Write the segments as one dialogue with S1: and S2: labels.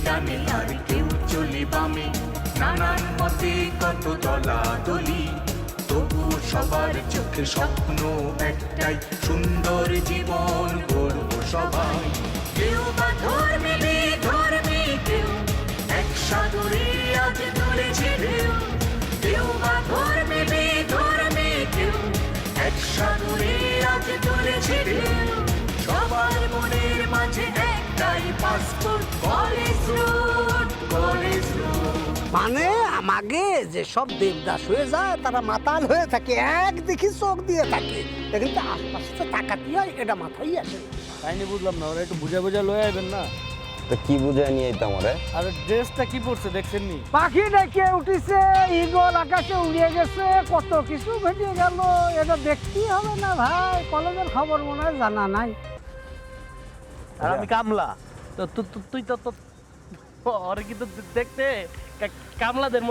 S1: ডানে আর কেউ চলে বামে, নানান মতে কত দলাদলি, তবু সবার চোখে স্বপ্ন একটাই, সুন্দর জীবন গড়ব সবাই। কেউ বা ধর্মে ধর্মে কেউ এক সাগরে আজ তুলেছে ঢেউ, কেউ বা ধর্মে ধর্মে কেউ এক সাগরে আজ তুলেছে ঢেউ, সবার মনের মাঝে একটাই passport, college road college road.
S2: মানে আমাকে যে সব দেবদাস হয়ে যায় তারা মাতাল হয়ে থাকে, এক দেখি চোখ দিয়ে থাকে, কিন্তু আশপাশে তো তাকাতে হয়, এটা মাথায় আসে।
S3: তাই নিয়ে বুঝলাম না, ওরা একটু বুঝা বুঝা লয়ে আইবেন না।
S4: তো কি বুঝায় নিয়ে আইতাম ওরে?
S3: আর ড্রেসটা কি পরছে দেখছেন নি?
S2: পাখি ডেকে উঠিছে, ঈগল আকাশে উড়িয়ে গেছে, কত কিছু ঘটিয়ে গেল, এটা দেখতেই হবে না ভাই। কলেজের খবর মনে হয় জানা নাই।
S3: আর আমি কামলা, তো তুই তো ওরে কিন্তু দেখতে কামলাদের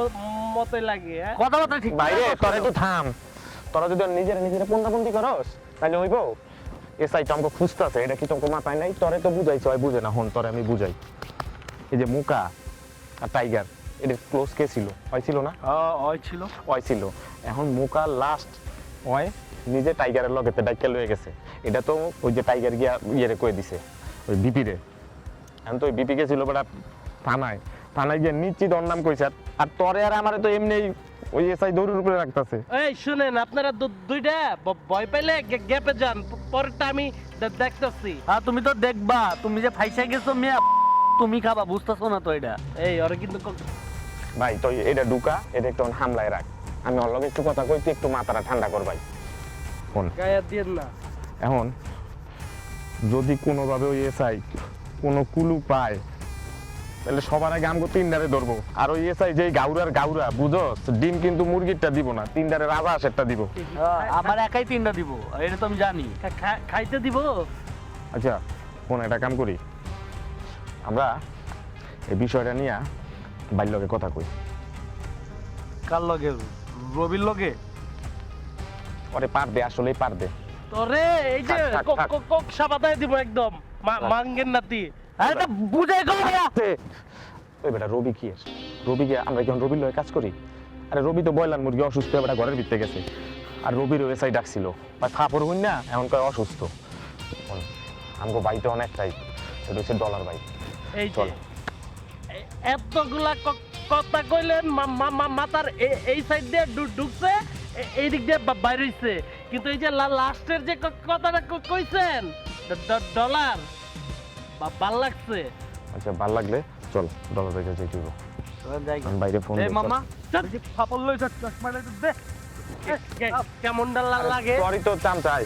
S3: মতোই লাগে। কথাবার্তা ঠিক
S5: বাইরে তোরা একটু থাম। তোরা যদি নিজেরা পন্দাপন্দি করস তাহলে হইব। এসআই তো আমাকে খুঁজতেছে, এটা কি তোকে মাথায় নাই? তোরে তো বুঝাইছে, হয় বুঝে না। হন তোরে আমি বুঝাই। এই যে মুকা আর টাইগার, এটা ক্লোজ কে ছিল? হয়েছিল না?
S3: ছিল
S5: হয়েছিল। এখন মুকা লাস্ট হয় নিজে টাইগারের লগেতে ডাইকে লয়ে গেছে। এটা তো ওই যে টাইগার গিয়া ইয়েরে কয়ে দিছে ওই বিপি রে। এখন তো ওই বিপি গেছিল বেটা থানায় গিয়ে নিশ্চিত ওর নাম কইছে। আর তোরে আর আমারে তো এমনি ওই এসআই দৌড়ের উপরে রাখতেছে।
S3: এই শুনেন, আপনারা দুইটা ভয় পাইলে গ্যাপে যান, পরেরটা আমি দেখতেছি। হ্যাঁ তুমি তো দেখবা, তুমি যে ফাইসা গেছো মিয়া, তুমি খাবা, বুঝতেছো না তো এটা। এই ওরা কিন্তু
S5: ভাই তো এটা ঢুকা, এটা একটু হামলায় রাখ। আমি ওর লগে একটু কথা কইতে, একটু মাথাটা ঠান্ডা কর ভাই। ফোন
S3: গায়ে দিয়ে না।
S5: এখন যদি কোনোভাবে ওই এসআই কোনো কুলু পায় তাহলে সবার আগে আমাকে তিনটারে ধরবো। আর ওই এসআই যেই গাউরা বুঝোস, ডিম কিন্তু মুরগিরটা দিব না, তিনটারে রাজা হাঁসেরটা দিব।
S3: আমার একাই তিনটা দিব, এটা তো আমি জানি। খাইতে দিব।
S5: আচ্ছা ফোন একটা কাম করি, আমরা এই বিষয়টা নিয়ে বাইর লগে কথা কই।
S3: কার লগে? রবির লগে?
S5: ওরে পারবে, আসলেই পারবে।
S3: তোরে এই যে কক সাবাতায় দিব একদম, মাঙ্গের নাতি। আরে তা বুঝাই কও ভাইয়া।
S5: ওই বেটা রবি কি এর? রবিকে আমরা কি রবির লগে কাজ করি? আরে রবি তো বয়লার মুরগি অসুস্থ হয়ে বেটা ঘরের ভিতরে গেছে। আর রবির ওয়েসাই ডাকছিল, ভাই ফাপড় হইন না, এখন কয় অসুস্থ। আমগো বাইতে অনেকটাই, সেটা হচ্ছে ডলার বাই।
S3: এই যে এতগুলা কথা কইলেন, মাথার এই সাইড দিয়ে ঢুকছে, এই দিক দিয়ে বাইরে হইছে, কিন্তু এই যে লাস্টের যে কথাটা কইছেন ডলার, ভাল লাগছে।
S5: আচ্ছা ভাল লাগলে চল ডলার বাইরে যাই দিব। আমি বাইরে ফোন
S3: এই মামা ফাপল লই যাস, চশমাটা দে। কেমন লাগে?
S5: সরি তো চাম চাই।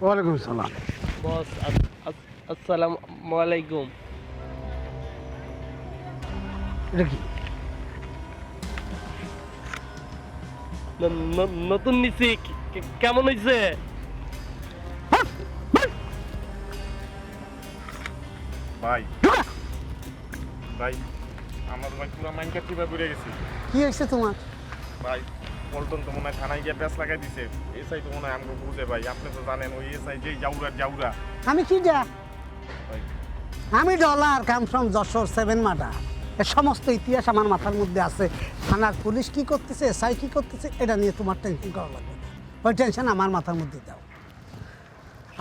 S2: ওয়ালাইকুম সালাম।
S3: বস আসসালামু আলাইকুম।
S2: এটা কি?
S3: নতুন নিছি, কেমন হইছে?
S5: ভাই ভাই আমার ভাই পুরো মাইন্ডটা কিভাবে ঘুরে গেছে।
S2: কি হয়েছে তোমার?
S5: ভাই পল্টন তো মনে হয় থানায় গিয়ে প্যাস লাগাই দিছে। এসআই তো মনে হয় আমাকে বুঝে ভাই, আপনি তো জানেন ওই এসআই যেই জাউরা।
S2: আমি কি যা?
S5: ভাই
S2: আমি dollar come from Jessore 7 murder. এর সমস্ত ইতিহাস আমার মাথার মধ্যে আছে। থানার পুলিশ কি করতেছে, এসআই কি করতেছে, এটা নিয়ে তোমার টেনশন করা লাগবে না। ওই টেনশন আমার মাথার মধ্যে দাও।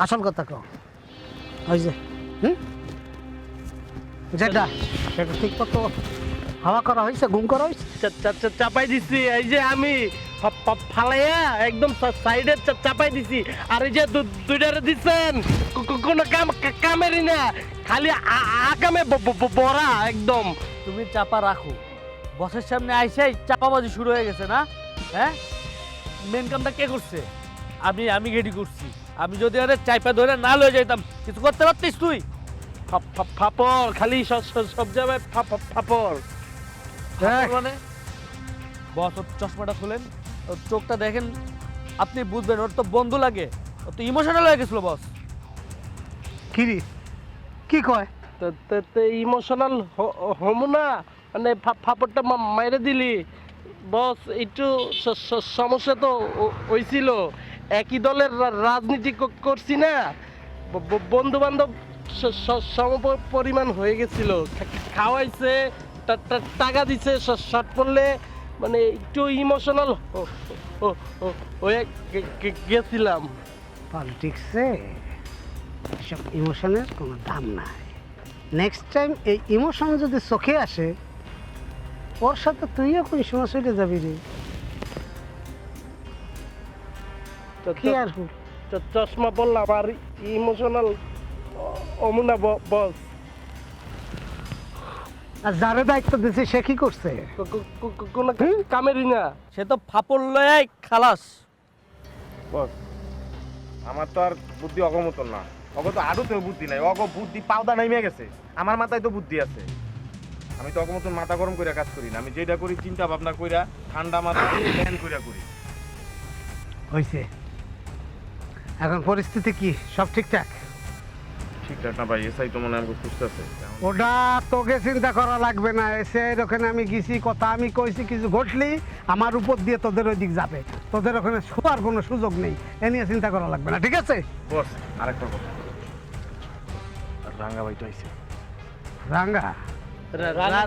S2: আসল কথা কও, ওই যে যেটা সেটা ঠিক মতো হাওয়া করা হয়েছে, গুম করা হয়েছে?
S3: চাপাই দিছি, এই যে আমি ফালাইয়া একদম সাইডে চাপাই দিছি। আর এই যে দুইটারে দিচ্ছেন, কোনো কামেরই না, খালি আকামে বড়া একদম। তুমি চাপা রাখো, বসের সামনে আইসাই চাপাবাজি শুরু হয়ে গেছে না? হ্যাঁ, মেন কামটা কে করছে? আমি গেডি করছি। আমি যদি আরে চাইপা ধরে না লয়ে যাইতাম, কিছু করতে পারতিস তুই? ফাপড় খালি সব জায়গায় ফাপড়। মানে বস ওর চশমাটা খুলেন, ওর চোখটা দেখেন, আপনি বুঝবেন ওর তো বন্ধু লাগে, ওর তো ইমোশনাল হয়ে গেছিল বস।
S2: কি রে, কি কয়?
S3: ইমোশনাল হমু না, মানে ফাপড়টা মাইরে দিলি বস। একটু সমস্যা তো হয়েছিল, একই দলের রাজনীতি করছি না, বন্ধু বান্ধব সম পরিমাণ হয়ে গেছিল, খাওয়াইছে, টাকা দিছে, শর্ট পড়লে মানে একটু ইমোশনাল হয়ে গেছিলাম।
S2: পলিটিক্সে সব ইমোশনের কোনো দাম নাই। নেক্সট টাইম এই ইমোশন যদি চোখে আসে, ওর সাথে তুইও কোন সময় চলে যাবি রে। কি আর
S3: চশমা পড়লাম আর ইমোশনাল অমুনা বস।
S2: আর যারে দায়িত্ব দিছে সে কি করছে?
S3: কোন কামেরই না, সে তো ফাপড় লয় খালাস।
S5: বস আমার তো আর বুদ্ধি অগমতন না, অগ তো আদতেও বুদ্ধি নাই, অগ বুদ্ধি পাউদা নাইমে গেছে। আমার মাথায় তো বুদ্ধি আছে, আমি তো অগমতন মাথা গরম করে কাজ করি না। আমি যেটা করি চিন্তা ভাবনা কইরা ঠান্ডা মাথা প্ল্যান কইরা করি।
S2: হয়েছে। এখন পরিস্থিতি কি? সব ঠিকঠাক?
S5: ঠিকঠাক না ভাই, এসআই তো মনে হয় আমাকে খুঁজতেছে।
S2: ওটা তোকে চিন্তা করা লাগবে না। এসে ওখানে আমি গেছি, কথা আমি কইছি, কিছু ঘটলি আমার উপর দিয়ে তোদের ওই দিক যাবে, তোদের ওখানে শোয়ার কোনো সুযোগ নেই। এ নিয়ে চিন্তা করা লাগবে না, ঠিক আছে?
S5: বস আরেকটা কথা, রাঙ্গা ভাই তো আইছে।
S2: রাঙ্গা?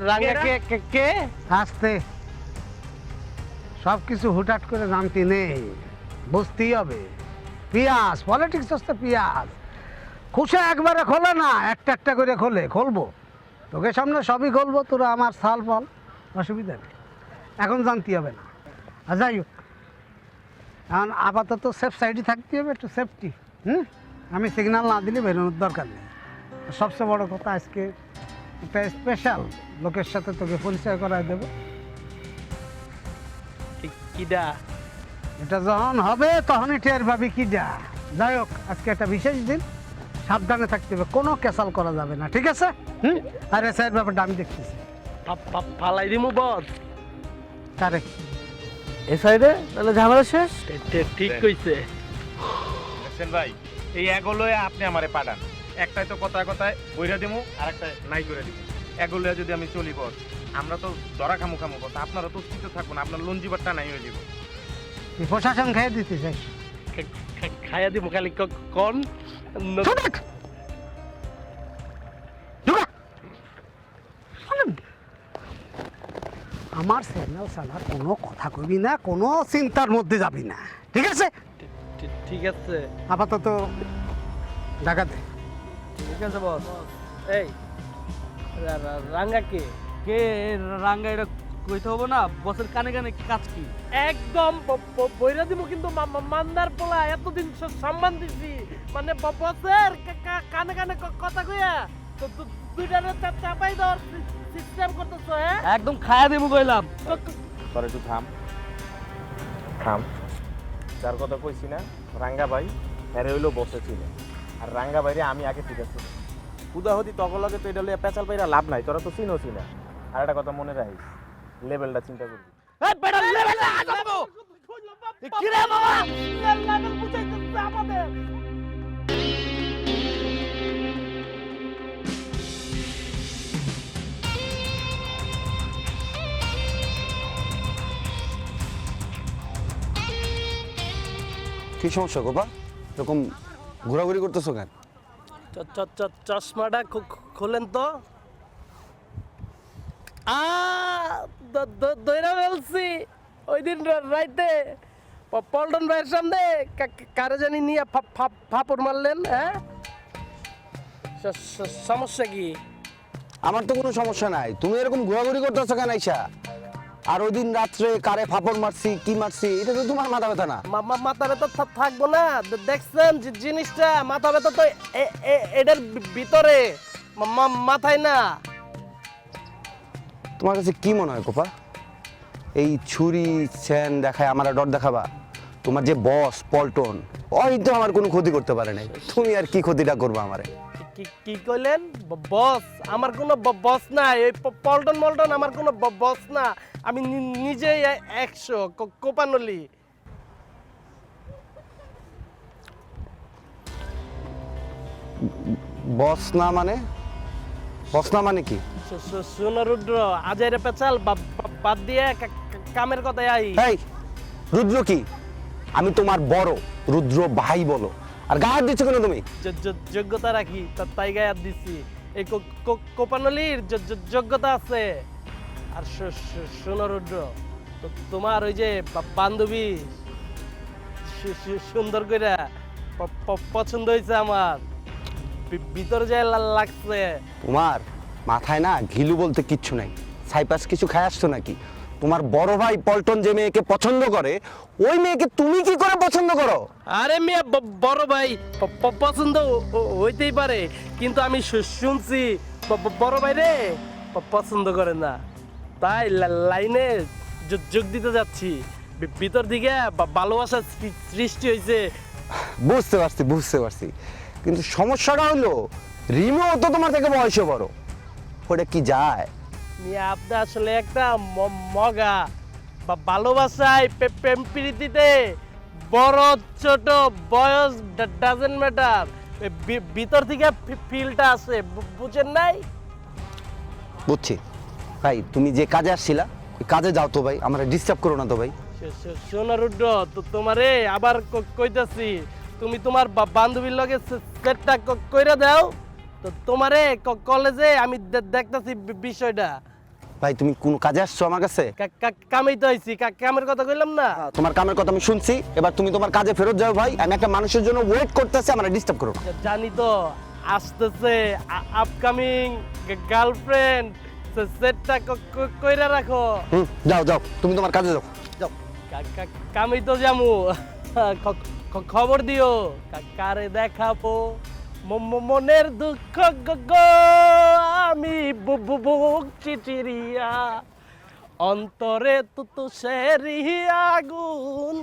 S3: রাঙ্গা কে?
S2: আসতে সব কিছু হুটহাট করে জানতে নেই, বুঝতেই হবে। পিয়াজ পলিটিক্স হচ্ছে পিয়াজ, খুশা একবারে খোলে না, একটা একটা করে খুলবো তোকে সামনে সবই খুলবো, তোরা আমার সাল ফল, অসুবিধা নেই। এখন জানতে হবে না। আর যাই হোক, এখন আপাতত সেফ সাইডে থাকতে হবে, একটু সেফটি। আমি সিগন্যাল না দিলে বেরোনোর দরকার নেই। সবচেয়ে বড় কথা, আজকে একটা স্পেশাল লোকের সাথে তোকে পরিচয় করায় দেবো।
S3: কিডা?
S2: এটা যখন হবে তখনই টের পাবি কিডা। যাই হোক, আজকে একটা বিশেষ দিন, সাবধানে থাকতে হবে, কোনো ক্যাসাল করা যাবে না, ঠিক আছে? আর এসআইয়ের ব্যাপারটা আমি দেখতেছি।
S3: ফালাই দিমু বস।
S2: তারে
S3: এ সাইডে তাহলে ঝামেলা শেষ। ঠিক কইছে।
S5: দেখছেন ভাই, এই এগুলোয় আপনি আমারে পাঠান, একটাই তো কথায় কথায় বইরা দিমু, আর একটা নাই করে দিমু। এগুলোয় যদি আমি চলি বস, আমরা তো ধরা খামু বস, আপনারা তো স্থিত থাকবো না, আপনার লঞ্জিবারটা নাই হয়ে যাব।
S2: তুই প্রশাসন খেয়ে দিতে চাস?
S3: খাইয়া দিমু খালি কোন
S2: আমার চ্যানেল ছাড়া কোনো কথা কবি না, কোনো চিন্তার মধ্যে যাবি না, ঠিক আছে?
S3: ঠিক আছে।
S2: আপাতত ঢাকা দে।
S3: ঠিক আছে বস। এই রাঙ্গা কে? কে রাঙ্গা? এটা কইতে হবে না, বসের কানে কানে কাজ কি? একদম বইরা দিব, কিন্তু মান্দার পোলা এতদিন সম্মান দিছি, মানে বসের কানে কানে কথা কইয়া তো দুইটারে চাপাই দেওয়ার সিস্টেম করতেছো। হ্যাঁ একদম খায়া দেবো কইলাম।
S5: তোর একটু থাম থাম, যার কথা কইছি না রাঙ্গা ভাই, হ্যারে হইলো বসে ছিল, আর রাঙ্গা ভাইরে আমি আগে ঠিক আছে উদাহতি তগলকে তো এটা লইয়া পেঁচাল পাইরা লাভ নাই, তোরা তো চিনোছি না। আর একটা কথা মনে রাখিস, লেভেলটা চিন্তা করবি।
S3: এই বেটা লেভেল আগাবো কি রে বাবা, লেভেল বুঝাইতেছে আমাদের।
S4: কি সমস্যা গোপা, এরকম ঘোরাঘুরি করতেছো কেন?
S3: চশমাটা খোলেন তো। দইরা ফেলছি ওই দিন রাইতে পল্টন ভাইয়ের সামনে, কারে জানি নিয়ে ফাপড় মারলেন। হ্যাঁ সমস্যা কি?
S4: আমার তো কোনো সমস্যা নাই, তুমি এরকম ঘোরাঘুরি করতেছো কেন আইসা? আর ওই দিন রাত্রে কারে ফাপড় মারছি কি মারছি এটা তো তোমার মাথা ব্যথা না?
S3: মাথা ব্যথা থাকবো না? দেখছেন জিনিসটা, মাথা ব্যথা তো এটার ভিতরে, মাথায় না।
S4: তোমার কাছে কি মনে হয় কোপা, এই ছুরি স্যান দেখায় আমার ডর দেখাবা? তোমার যে বস পল্টন, ওই তো আমার কোনো ক্ষতি করতে পারে নাই, তুমি আর কি ক্ষতিটা করবা আমারে?
S3: কি কইলেন? বস? আমার কোনো বস নাই, এই পল্টন মল্টন আমার কোনো বস না, আমি নিজেই 100 কোপানলি।
S4: বস না মানে? বস না মানে কি?
S3: শোনো রুদ্র, আজের পেঁচাল বাদ দিয়ে কামের কথায় আই।
S4: এই রুদ্র কি? আমি তোমার বড়, রুদ্র ভাই বলো। আর গায়ে দিচ্ছ কেন তুমি?
S3: যোগ্যতা রাখি তাই গায়ে হাত দিচ্ছি। এই কোপানলির যোগ্যতা আছে। আর শোনো রুদ্র, তোমার ওই যে বান্ধবী সুন্দর করে পছন্দ হয়েছে আমার, ভিতরে যায় লাগছে।
S4: তোমার মাথায় না ঘিলু বলতে কিচ্ছু নাই। সাইপাস কিছু খায় আসছো নাকি? তোমার বড় ভাই পল্টন যে মেয়েকে পছন্দ করে, ওই মেয়েকে তুমি কি করে পছন্দ করো?
S3: আরে মিয়া, বড় ভাই পছন্দ হইতেই পারে, কিন্তু আমি শুনছি বড় ভাই রে পছন্দ করে না, তাই লাইনে যোগ দিতে যাচ্ছি। ভিতর দিকে ভালোবাসা সৃষ্টি হয়েছে।
S4: বুঝতে পারছি, কিন্তু সমস্যাটা হলো রিমো তো তোমার থেকে বয়সে বড়। ওটা কি যায়?
S3: মিয়া, আপনি আসলে একটা মগা। ভালোবাসায় প্রেম প্রীতিতে বড় ছোট বয়স ডাজেন্ট ম্যাটার। ভিতর থেকে ফিলটা আছে, বুঝেন নাই?
S4: বুঝছি ভাই, তুমি যে কাজে আসছিলা ওই কাজে যাও তো ভাই, আমরা ডিস্টার্ব করো না তো ভাই।
S3: শোনা রুদ্র, তোমারে আবার কইতাছি, তুমি তোমার বান্ধবীর লগে সেটটা কইরা দাও। তো তোমারে কলেজে আমি দেখতাছি বিষয়টা।
S4: ভাই তুমি কোন কাজে আসছো আমার কাছে?
S3: কামেই তো হইছি, কামের কথা কইলাম না?
S4: তোমার কামের কথা আমি শুনছি, এবার তুমি তোমার কাজে ফেরত যাও ভাই। আমি একটা মানুষের জন্য ওয়েট করতেছি, আমরা ডিস্টার্ব করো না।
S3: জানি তো আসতেছে আপকামিং গার্লফ্রেন্ড, সেটটা কইরা রাখো।
S4: যাও তুমি তোমার কাজে যাও।
S3: কামেই তো জামু, খবর দিও কারে দেখাবো মনের দুঃখ গো, আমি বুক চিচিরিয়া অন্তরে তুতু সেরিয়া আগুন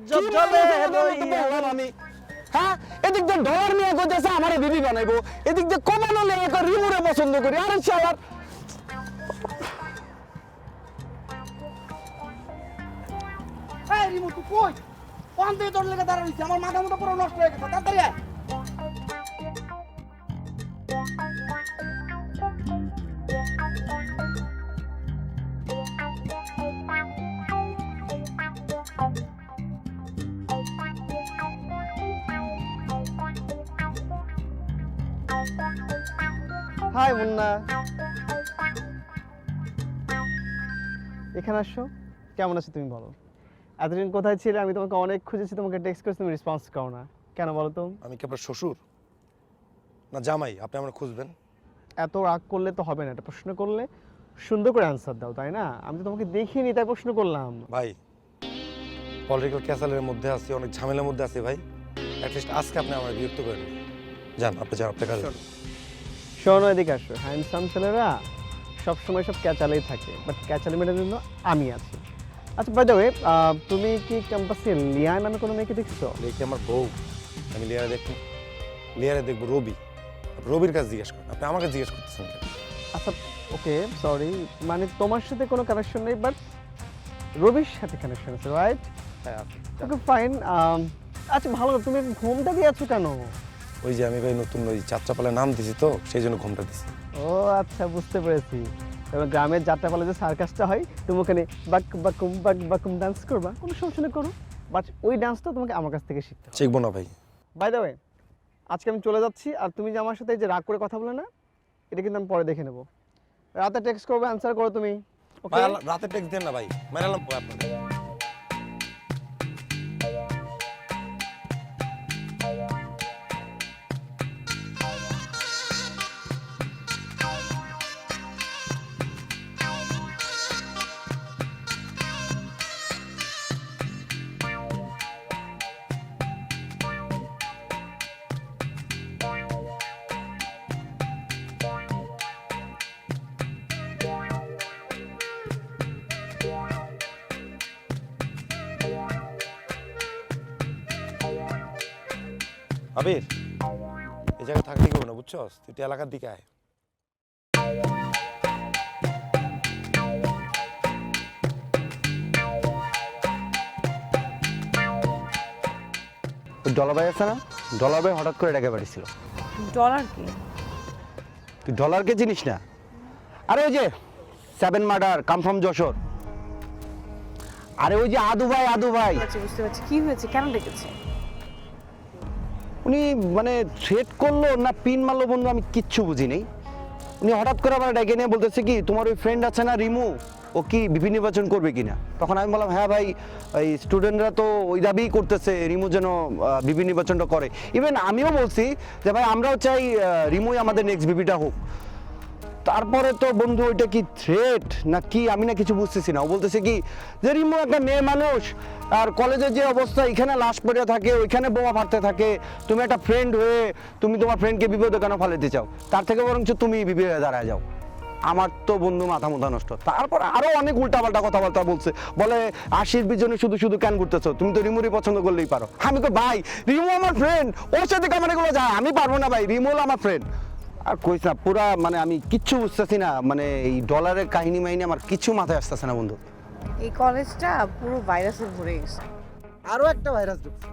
S3: জ্বলে রইয়া।
S4: আমি হ্যাঁ, এদিক দিয়ে ডলার নিয়ে করতেছে আমারে বিবি বানাইবো, এদিক দিয়ে কমানো লেগে রিমুরে পছন্দ করি। আরে শালার
S2: এই রিমু তুই কই? কোন দিয়ে তোর লেগে দাঁড়া রইছিস? আমার মাথা মতো পুরো নষ্ট হয়ে গেছে, তাড়াতাড়ি আয়।
S6: হাই মুন্না, এখানে আসছো? কেমন আছো তুমি বলো? এতদিন কোথায় ছিলে? আমি তোমাকে অনেক খুঁজেছি, তোমাকে টেক্সট করেছি, তুমি রেসপন্স করো না কেন বলো তো?
S7: আমি কি আপনার শ্বশুর না জামাই? আপনি আমার খুঁজবেন?
S6: এত রাগ করলে তো হবে না, একটা প্রশ্ন করলে সুন্দর করে আনসার দাও, তাই না? আমি তো তোমাকে দেখিনি তাই প্রশ্ন করলাম।
S7: ভাই পলিটিক্যাল ক্যাসালের মধ্যে আছি, অনেক ঝামেলার মধ্যে আছি ভাই। অ্যাটলিস্ট আজকে আপনি আমার বিরক্ত করেন। যান আপনি যান, আপনার কাজে।
S6: শোনো এদিকে আসো, হ্যান্ডসাম ছেলেরা সবসময় সব ক্যাচালেই থাকে, বাট ক্যাচালে মেটার জন্য আমি আছি। আচ্ছা বাই দ্য ওয়ে, তুমি কি ক্যাম্পাসে লিয়া নামে কোনো মেয়েকে দেখছো?
S7: দেখি আমার বউ, আমি লিয়ারে দেখবো? লিয়ারে দেখবো রবি। রবির কাছে জিজ্ঞেস করেন, আপনি আমাকে জিজ্ঞেস করতেছেন কেন?
S6: আচ্ছা ওকে সরি, মানে তোমার সাথে কোনো কানেকশন নেই, বাট রবির সাথে কানেকশন আছে, রাইট?
S7: হ্যাঁ
S6: ওকে ফাইন। আচ্ছা ভালো, তুমি ঘুমটা দিয়ে আছো কেন?
S7: ওই যে আমি ভাই নতুন ওই যাত্রাপালার নাম দিছি তো, সেই জন্য ঘুমটা দিছি।
S6: ও আচ্ছা বুঝতে পেরেছি। তবে গ্রামের যাত্রাপালা যে সার্কাসটা হয়, তুমি ওখানে বাক বাকুম ডান্স করবা, কোনো সমস্যা নেই, করো, বাট ওই ডান্সটা তোমাকে আমার কাছ থেকে শিখতে হবে।
S7: শিখবো না ভাই।
S6: বাই দ্য ওয়ে, আজকে আমি চলে যাচ্ছি, আর তুমি যে আমার সাথে এই যে রাগ করে কথা বলে না, এটা কিন্তু আমি পরে দেখে নেব। রাতে টেক্সট করবে, অ্যান্সার করো তুমি, ওকে?
S7: ভাই রাতে টেক্সট দেন না ভাই, মেরালাম আপনাকে। আবির, এই জায়গায় থাকতে করবো না, বুঝছস? তুই এলাকার দিকে আয়।
S4: ওই ডলার ভাই আছে না, ডলার ভাই হঠাৎ করে ডেকে পাঠিয়েছিল।
S8: ডলার কি?
S4: তুই ডলারকে চিনিস না? আরে ওই যে 7 মার্ডার কাম ফ্রম যশোর। আরে ওই যে আদু ভাই
S8: আচ্ছা বুঝতে পারছি, কি হয়েছে, কেন ডেকেছে?
S4: উনি মানে থ্রেট করলো না পিন মারলো বন্ধু আমি কিচ্ছু বুঝি নেই। উনি হঠাৎ করে আমার ডেকে নিয়ে বলতেছে কি তোমার ওই ফ্রেন্ড আছে না রিমু, ও কি বিপি নির্বাচন করবে কিনা। তখন আমি বললাম হ্যাঁ ভাই, এই স্টুডেন্টরা তো ওই দাবিই করতেছে রিমু যেন বিপি নির্বাচনটা করে। ইভেন আমিও বলছি যে ভাই আমরাও চাই রিমুই আমাদের নেক্সট বিপিটা হোক। তারপরে তো বন্ধু ওইটা কি থ্রেট না কি আমি না কিছু বুঝতেছি না। ও বলতেছে কি যে রিমু একটা মেয়ে মানুষ, আর কলেজের যে অবস্থা এখানে লাশ পড়ে থাকে, ওইখানে বোমা ফাটতে থাকে, তুমি একটা ফ্রেন্ড হয়ে তুমি তোমার ফ্রেন্ডকে বিপদে কেন ফালাতে চাও, তার থেকে বরঞ্চ তুমি বিপি হয়ে দাঁড়ায় যাও। আমার তো বন্ধু মাথা নষ্ট। তারপর আরো অনেক উল্টাপাল্টা কথাবার্তা বলছে, বলে 80-র পিছনে শুধু ক্যান করতেছো, তুমি তো রিমুরই পছন্দ করলেই পারো। আমি তো ভাই রিমু আমার ফ্রেন্ড, ওর সাথে কেমন এগুলো যায়, আমি পারবো না ভাই, রিমু হলো আমার ফ্রেন্ড। আর কইস না পুরা মানে আমি কিচ্ছু বুঝতেছি না, মানে এই ডলারের কাহিনী মাইনি আমার কিছু মাথায় আসতেছে না বন্ধু।
S8: এই কলেজটা পুরো ভাইরাসে ভরে গেছে।
S6: আরও একটা ভাইরাস ঢুকছে।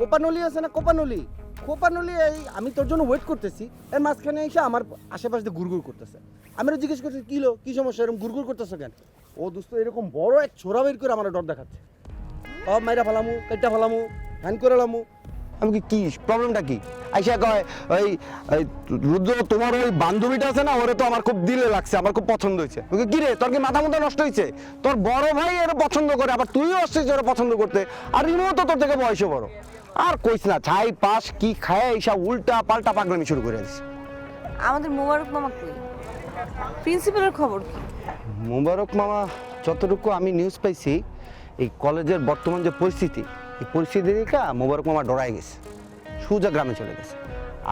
S6: কোপানলি আছে না, কোপানলি এই আমি তোর জন্য ওয়েট করতেছি, এর মাঝখানে এসে আমার আশেপাশে দিয়ে গুড়গুড় করতেছে। আমি জিজ্ঞেস করছি কি সমস্যা, এরকম গুড়গুড় করতেছে কেন? ও দোস্ত এরকম বড় এক ছোড়া বের করে আমার ডর দেখাচ্ছে, সব মাইরা ফেলামু, কেটটা ফেলামু, হ্যান করে লামু।
S4: আমি কি প্রবলেমটা কি? আইসা কয় ওই রুদ্র তোমার ওই বান্ধবীটা আছে না, ওরে তো আমার খুব দিলে লাগছে, আমার খুব পছন্দ হয়েছে। ওকে কি রে তোর কি মাথা নষ্ট হয়েছে? তোর বড় ভাই এর পছন্দ করে, আবার তুইও আসছিস ওরা পছন্দ করতে, আর রিমো তো তোর থেকে বয়সে বড়। আর কইস না ছাই পাশ কি খায় এইসব উল্টা পাল্টা পাগলামি শুরু করে দিচ্ছে।
S8: আমাদের মোবারক মামা কই? প্রিন্সিপালের খবর কি?
S4: মোবারক মামা যতটুকু আমি নিউজ পাইছি, এই কলেজের বর্তমান যে পরিস্থিতি, এই পরিস্থিতি দেখে মোবারক মামা ডরাই গেছে, সোজা গ্রামে চলে গেছে।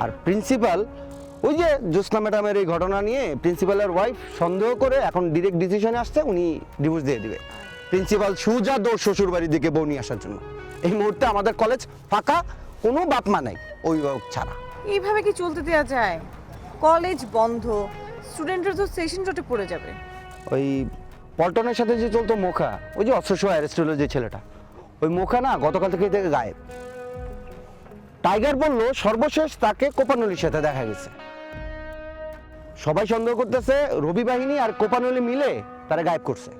S4: আর প্রিন্সিপাল ওই যে জ্যোৎস্না ম্যাডামের এই ঘটনা নিয়ে প্রিন্সিপালের ওয়াইফ সন্দেহ করে এখন ডিরেক্ট ডিসিশনে আসছে উনি ডিভোর্স দিয়ে দিবে। প্রিন্সিপাল সোজা দৌড় শ্বশুর বাড়ির দিকে বউ নিয়ে আসার জন্য। এই মুহূর্তে আমাদের কলেজ ফাঁকা, কোনো বাপ মা নাই অভিভাবক ছাড়া।
S8: এইভাবে কি চলতে দেওয়া যায়? কলেজ বন্ধ, স্টুডেন্টরা তো সেশন জটে পড়ে যাবে।
S4: ওই পল্টনের সাথে যে চলতো মোখা, ওই যে অস্ত্র সহ অ্যারেস্ট হলো যে ছেলেটা, ওই মোখা না গতকাল থেকে গায়েব। টাইগার বলল সর্বশেষ তাকে কোপানলির সাথে দেখা গেছে। সবাই সন্দেহ করতেছে রবি বাহিনী আর কোপানলি মিলে তারা গায়েব করছে।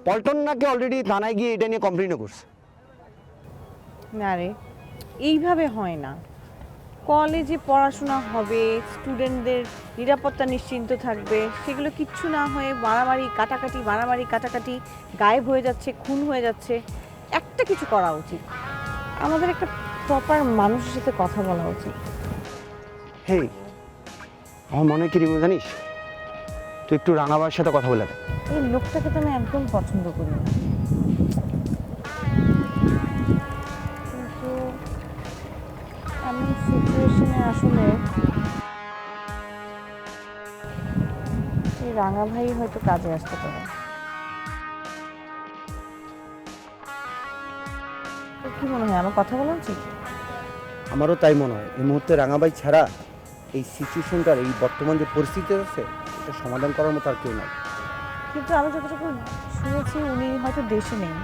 S4: পল্টন নাকি অলরেডি থানায় গিয়ে এটা নিয়ে কমপ্লেনও করছে।
S8: না রে, এইভাবে হয় না। কলেজে পড়াশোনা হবে, স্টুডেন্টদের নিরাপত্তা নিশ্চিন্ত থাকবে, সেগুলো কিচ্ছু না হয়ে মারামারি কাটাকাটি গায়েব হয়ে যাচ্ছে, খুন হয়ে যাচ্ছে। একটা কিছু করা উচিত, আমাদের একটা প্রপার মানুষের সাথে কথা বলা উচিত।
S4: হেই, আমার মনে হয় কি রিমু জানিস, তুই একটু রাঙাবার সাথে কথা বলে দে।
S8: এই লোকটাকে তো আমি একদম পছন্দ করি না, কিন্তু আমি সিচুয়েশনে আসলে এই রাঙা ভাই হয়তো কাজে আসতে পারে। তোর কি মনে হয়, আমার কথা বলা উচিত?
S6: আমারও তাই মনে হয়। এই মুহূর্তে রাঙাবাই ছাড়া এই সিচুয়েশনটার, এই বর্তমান যে পরিস্থিতি আছে, এটা সমাধান করার মতো আর কেউ নাই।
S8: কিন্তু আমি যতটুকু শুনেছি উনি হয়তো দেশে নেই।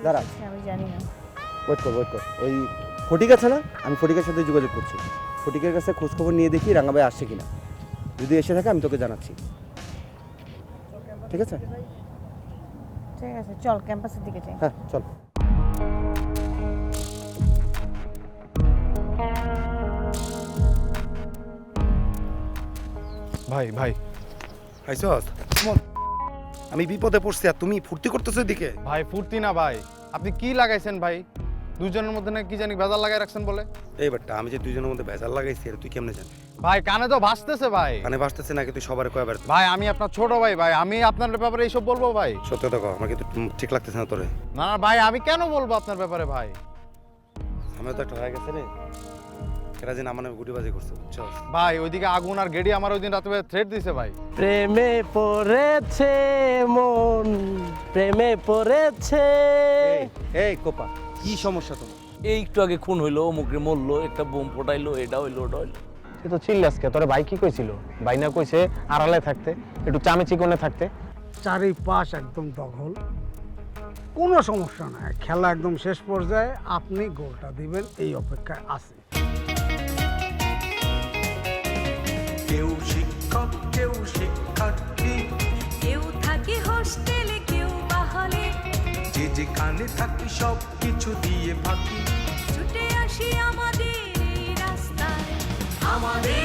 S6: দাঁড়া,
S8: আমি জানি না।
S6: ওয়েট কর। ওই ফটিক আছে না, আমি ফটিকের সাথে যোগাযোগ করছি। ফটিকের কাছে খোঁজখবর নিয়ে দেখি রাঙাবাই আসছে কিনা। যদি এসে থাকে আমি তোকে জানাচ্ছি, ঠিক আছে?
S8: ঠিক আছে, চল ক্যাম্পাসের দিকে যাই।
S6: হ্যাঁ চল।
S7: ভাই আইসস, আমি বিপদে পড়ছি আর তুমি ফুর্তি করতেছো এদিকে।
S9: ভাই ফুর্তি না ভাই, আপনি কি লাগাইছেন ভাই? দুজনের মধ্যে না কি জানি ভেজাল লাগাই রাখছেন বলে।
S7: এই বাট্টা, আমি যে দুইজনের মধ্যে ভেজাল লাগাইছি আর তুই কেমনে জানিস?
S9: ভাই কানে তো ভাসতেছে ভাই।
S7: কানে ভাসতেছে নাকি তুই সবার কয়বার?
S9: ভাই আমি আপনার ছোট ভাই, আমি আপনার ব্যাপারে এইসব বলবো ভাই?
S7: সত্য তো কও, আমার কিন্তু ঠিক লাগতেছে না তোরে।
S9: না ভাই, আমি কেন বলবো আপনার ব্যাপারে ভাই?
S7: আমার তো একটা হয়ে গেছে রে, এরা যে আমার গুটিবাজি করছে বুঝছো?
S9: ভাই ওইদিকে আগুন আর গেড়ি আমার ওইদিন রাতে থ্রেট দিছে ভাই।
S3: প্রেমে পড়েছে মন, প্রেমে পড়েছে।
S6: এই কোপা, কি সমস্যা তোমার?
S10: এই একটু আগে খুন হইলো, মুখে মরলো, একটা বোম ফোটাইলো, এটা হইলো ওটা হইলো।
S5: তুই তো চিল্লাসকে, তোর ভাই কি কইছিল? ভাই না কইছে আড়ালে থাকতে, একটু চামে চিকনে থাকতে।
S2: চারিপাশ একদম দখল, কোনো সমস্যা নাই, খেলা একদম শেষ পর্যায়ে আপনি গোলটা দিবেন এই অপেক্ষায় আছে।
S1: কেউ শিক্ষক কেউ শিক্ষার্থী,
S11: কেউ থাকে হোস্টেলে কেউ বা হলে,
S1: যে যেখানে থাকি সব কিছু দিয়ে ফাঁকি,
S11: ছুটে আসি আমাদের এই রাস্তায়, আমাদের